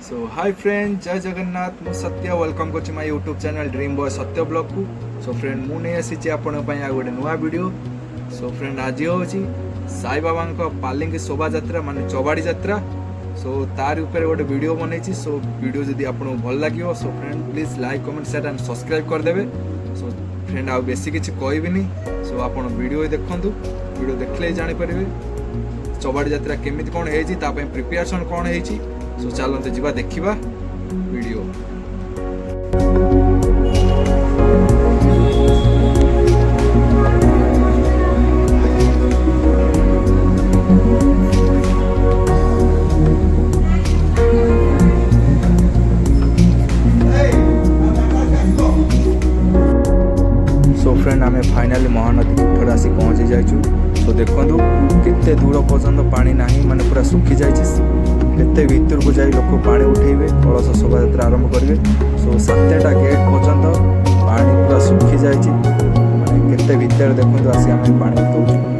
सो hi friend, जय जगन्नाथ। मु सत्य वेलकम कर my YouTube channel dream boy सत्य ब्लॉग को। सो फ्रेंड मु नहीं आसी आपण गोटे नुआ वीडियो। सो फ्रेंड आज हूँ साई बाबा पालिंगी शोभा यात्रा माने चौबाड़ी यात्रा। सो तार ऊपर गोटे वीडियो बनई। सो वीडियो जदि आपको भल लगे so friend please like comment share and subscribe करदे। सो फ्रेंड आ बेसी किसी कहबिनी। सो आप वीडियो देखु, वीडियो देखले जापर चौबाड़ी यात्रा केमी कौन है प्रिपेरेसन कौन है। सो चलते जीवा देखा वीडियो। सो फ्रेंड आम फाइनाली महानदी ऊपर आसी पहुँची जाइछु। सो देखु केते दूर पर्यंत पानी नहीं माने पूरा सुखी जाइए। केते भीतर को जाई लोक पानी उठेबे, कलश शोभा यात्रा आरंभ करेंगे। सो 7टा गेट पर्यंत पानी पूरा सुखी जाइए। माने केते भीतर देखो आसी आम पानी उठाऊँ।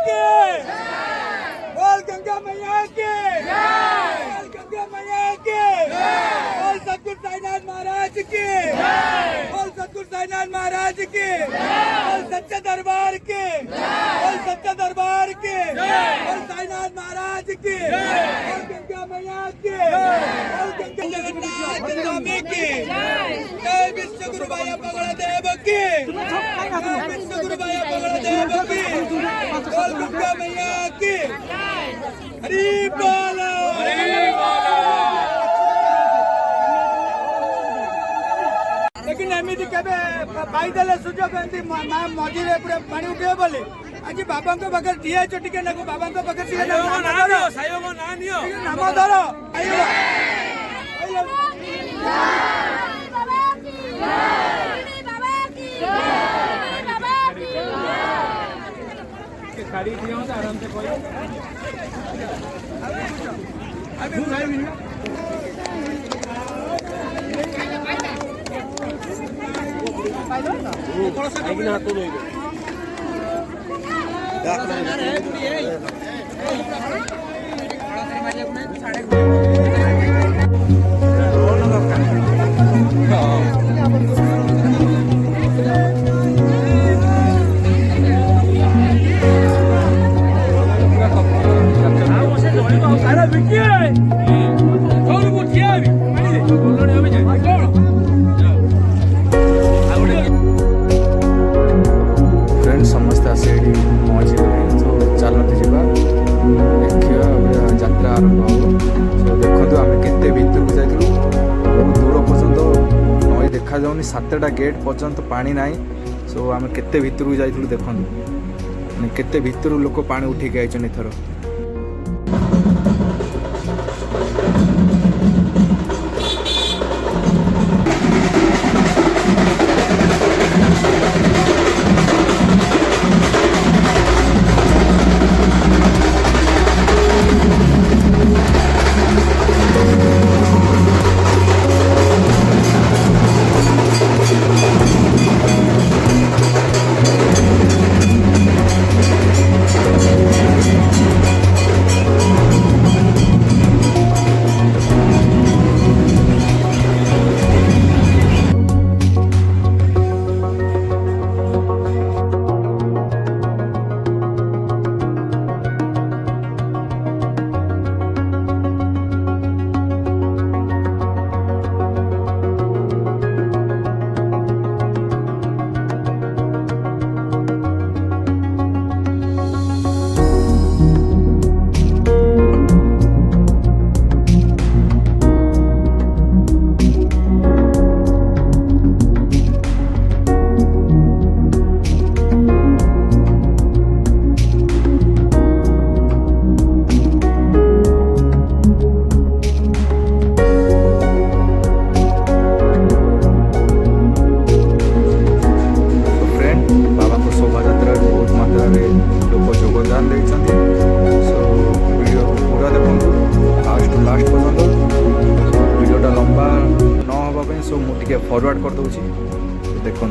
की बोल गंगा मैया की बोल गंगा मैया की बोल सतगुरु साईनाथ महाराज की बोल सतगुरु साईनाथ महाराज की बोल सच्चे दरबार की बोल सच्चे दरबार की बोल साईनाथ महाराज की बोल गंगा मैया की बोल गंगा जगन्नाथ स्वामी की जय विश्व गुरु भाई बगड़देव की जय विश्व गुरु भाई बगड़देव की बोल गंगा मैया की हरि बोल लेकिन एमती केवे पाइदेले सुजोग एमती मझे पूरा पानी उठे बोले आज बाबा पाखे ठिया टे नाकू बाबा पाखे नाम धर गाड़ी दिया आराम से कोई फ्रेंड समस्ते आसे पहुँची गले तो चलते जावा देखा यात्रा आरंभ हम तो देखो आम के भितर को जाइलु बहुत दूर पर्यंत नई देखा जाऊनी 7टा गेट पर्यंत पानी ना सो आम के भितर को जाइलु देखु केते भितर लोक पानी उठिक आइछन एथर फॉरवर्ड कर दूची देखो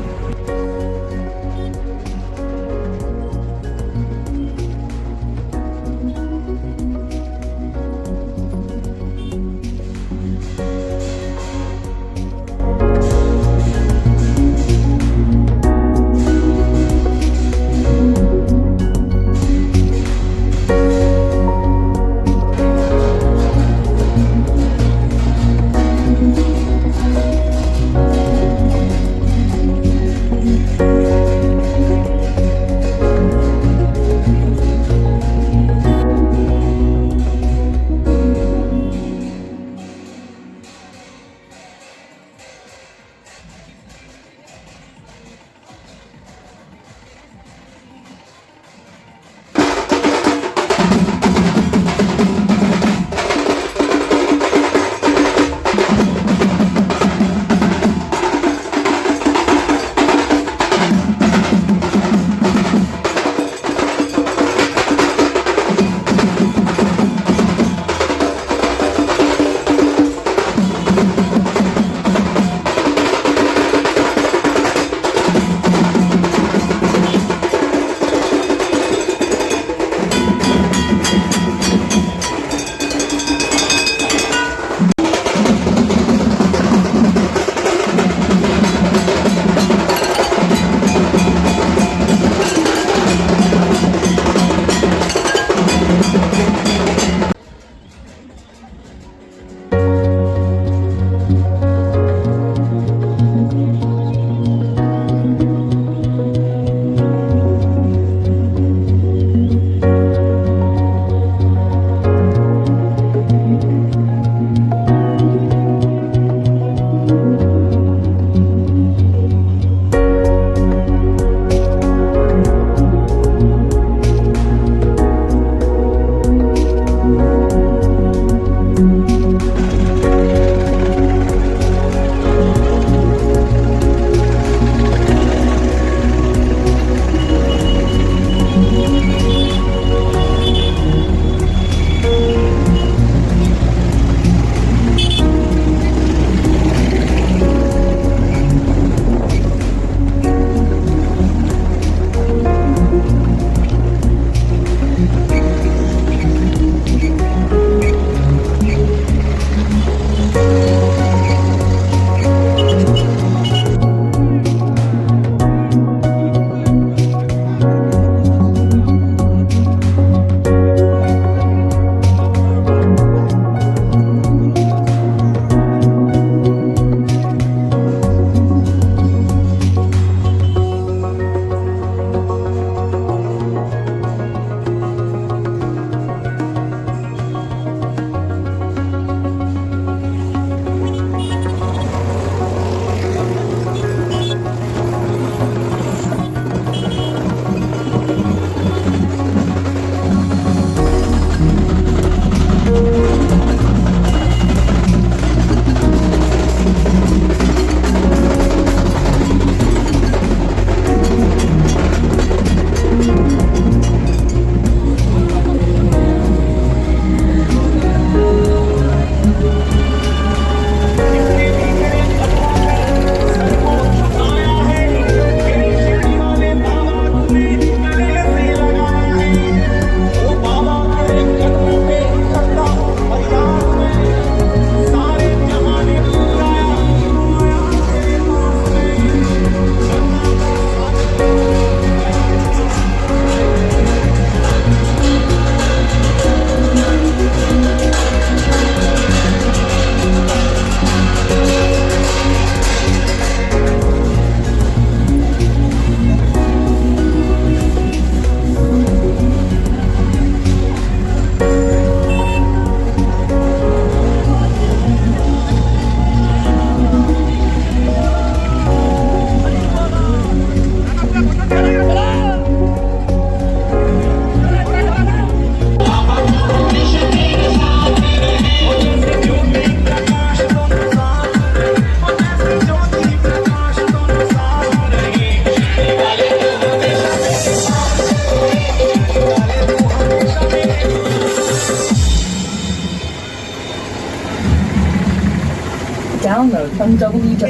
Download from www.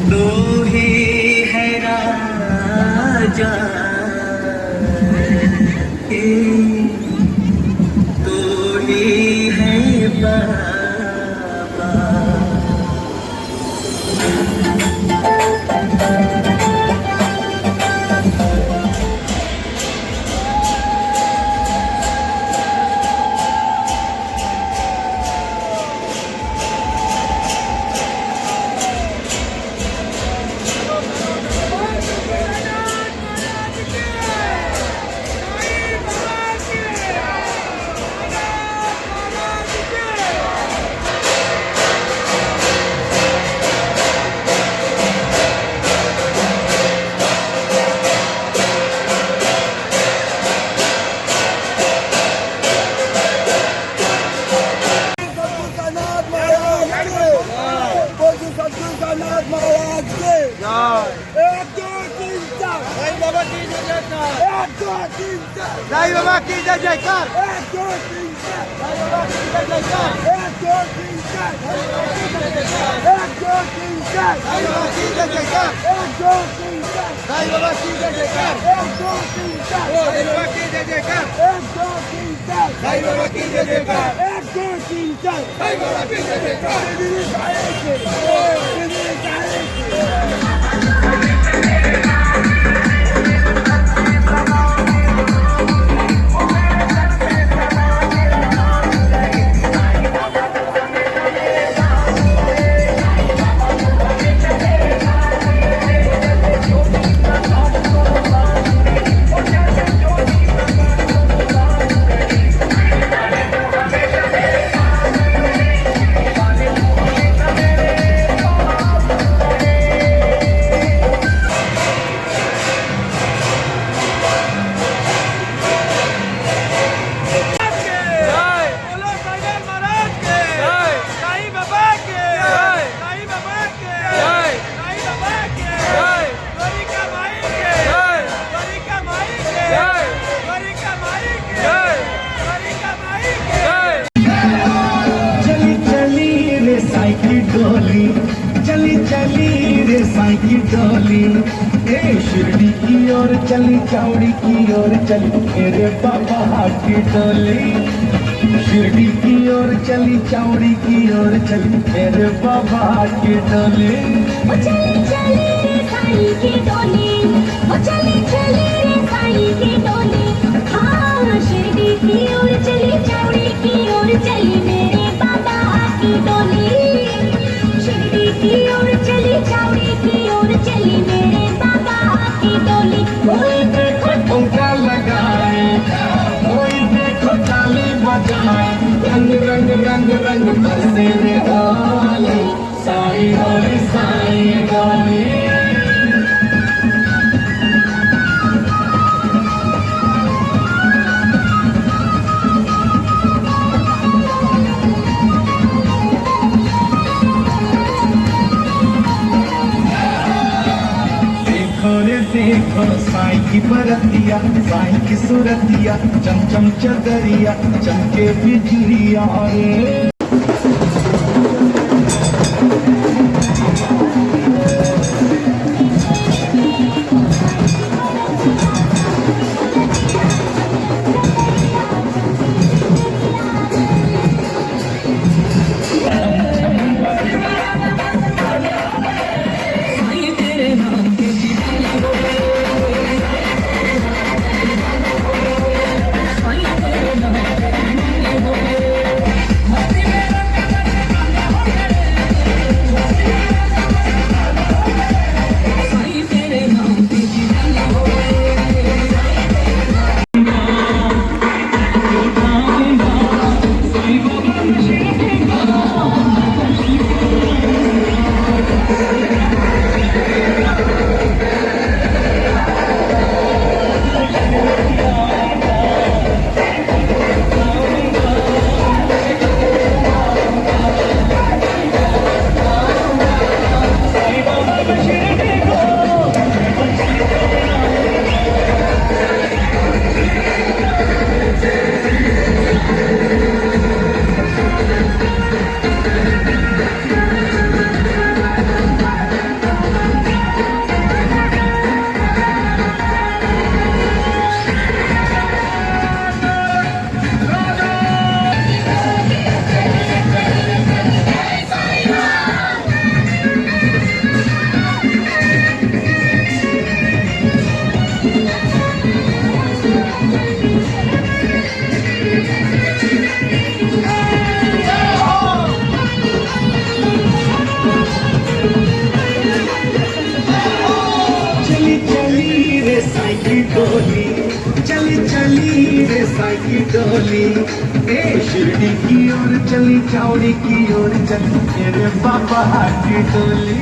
तू ही है राजा, तू ही है बाबा। साईं बाबा की जय जयकार। साईं बाबा की जय जयकार। साईं बाबा की जय जयकार। साईं बाबा की जय जयकार। साईं बाबा की जय जयकार। साईं बाबा की जय जयकार। साईं बाबा की जय जयकार। चली चली रे साईं की डोली, ए शिरडी की ओर चली, चौड़ी की ओर चली मेरे बाबा की डोली। शिरडी की ओर चली, चौड़ी की ओर चली मेरे बाबा की डोली। ओ चली चली रे साईं की डोली, ओ चली चली रे साईं की डोली। हाँ शिरडी की ओर चली, चौड़ी की ओर चली मेरे बाबा की डोली। शिरडी की ओर चली, चौड़ी की ओर चली मेरे बाबा की डोली। कोई देखो ठुमका लगाए, कोई देखो ताली बजाए, रंग रंग रंग रंग बरसे रे डोली, साईं डोली साईं डोली। देखो साईं की बरतिया, साईं की सुरतिया, चमचम चदरिया चमके बिजलिया रे। डोली ए शिरडी की ओर चली चावड़ी की ओर चली मेरे बाबा की डोली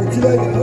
Uçulayla.